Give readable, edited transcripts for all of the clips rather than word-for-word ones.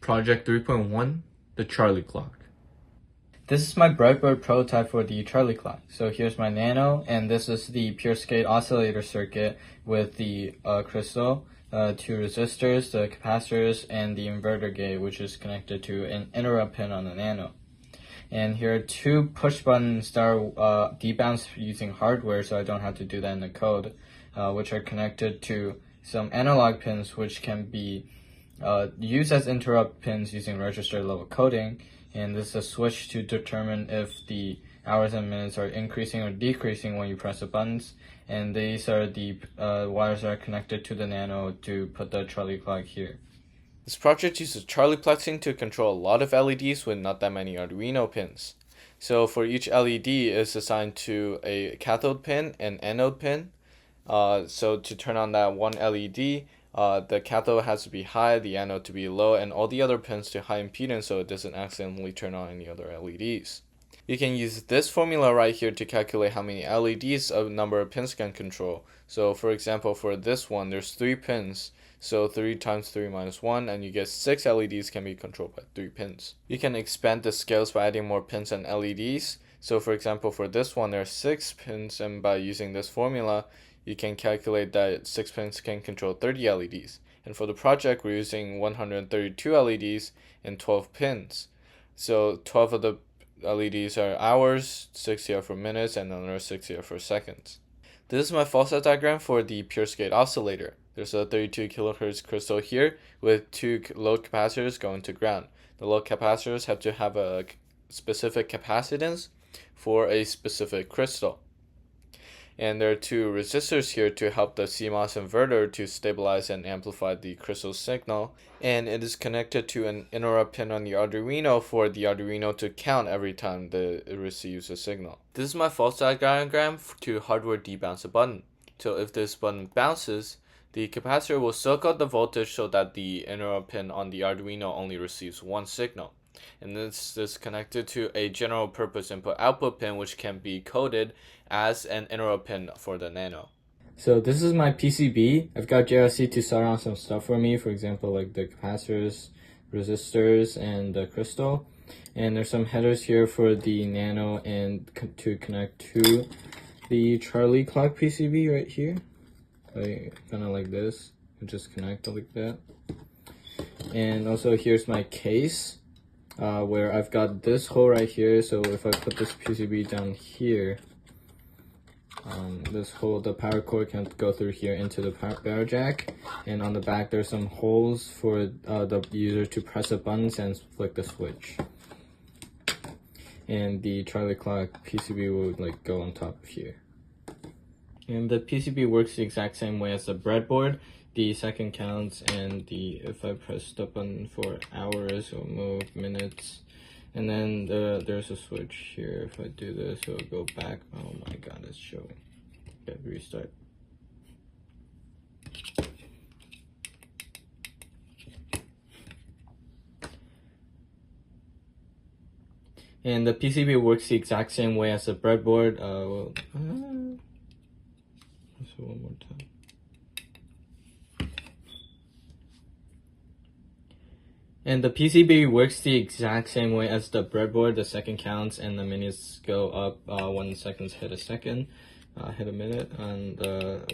Project 3.1, the CharlieClock. This is my breadboard prototype for the CharlieClock. So here's my Nano, and this is the pure skate oscillator circuit with the crystal, two resistors, the capacitors, and the inverter gate, which is connected to an interrupt pin on the Nano. And here are two push buttons that are debounced using hardware, so I don't have to do that in the code, which are connected to some analog pins, which can be used as interrupt pins using register level coding. And this is a switch to determine if the hours and minutes are increasing or decreasing when you press the buttons. And these are the wires that are connected to the Nano to put the CharlieClock here. This project uses CharliePlexing to control a lot of LEDs with not that many Arduino pins. So for each LED is assigned to a cathode pin and anode pin. So to turn on that one LED, the cathode has to be high, the anode to be low, and all the other pins to high impedance so it doesn't accidentally turn on any other LEDs. You can use this formula right here to calculate how many LEDs a number of pins can control. So for example, for this one, there's 3 pins. So 3 times 3 minus 1, and you get 6 LEDs can be controlled by 3 pins. You can expand the scales by adding more pins and LEDs. So for example, for this one, there are 6 pins, and by using this formula, you can calculate that 6 pins can control 30 LEDs. And for the project, we're using 132 LEDs and 12 pins. So 12 of the LEDs are hours, 60 are for minutes, and another 60 are for seconds. This is my fault set diagram for the pure skate oscillator. There's a 32 kilohertz crystal here with 2 load capacitors going to ground. The load capacitors have to have a specific capacitance for a specific crystal. And there are 2 resistors here to help the CMOS inverter to stabilize and amplify the crystal signal. And it is connected to an interrupt pin on the Arduino for the Arduino to count every time it receives a signal. This is my fault diagram to hardware debounce a button. So if this button bounces, the capacitor will soak up the voltage so that the interrupt pin on the Arduino only receives 1 signal. And this is connected to a general purpose input-output pin, which can be coded as an interrupt pin for the Nano. So this is my PCB. I've got JRC to start on some stuff for me, for example, like the capacitors, resistors, and the crystal. And there's some headers here for the Nano and to connect to the CharlieClock PCB right here. Kind of like this, just connect like that. And also here's my case where I've got this hole right here. So if I put this PCB down here, this hole, the power cord can go through here into the power jack. And on the back there's some holes for the user to press the buttons and flick the switch. And the CharlieClock PCB will go on top of here. And the PCB works the exact same way as the breadboard. The second counts, and if I press the button for hours, it'll move minutes. And then there's a switch here. If I do this, it'll go back. Oh my god, it's showing. Okay, restart. And the PCB works the exact same way as the breadboard. So one more time. And the PCB works the exact same way as the breadboard. The second counts and the minutes go up when the seconds hit a second, hit a minute. And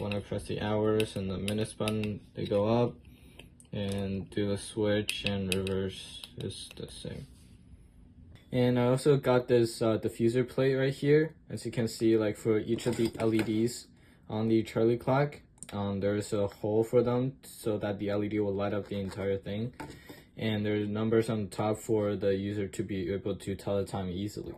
when I press the hours and the minutes button, they go up. And do a switch and reverse is the same. And I also got this diffuser plate right here. As you can see, for each of the LEDs on the CharlieClock, there's a hole for them so that the LED will light up the entire thing. And there's numbers on the top for the user to be able to tell the time easily.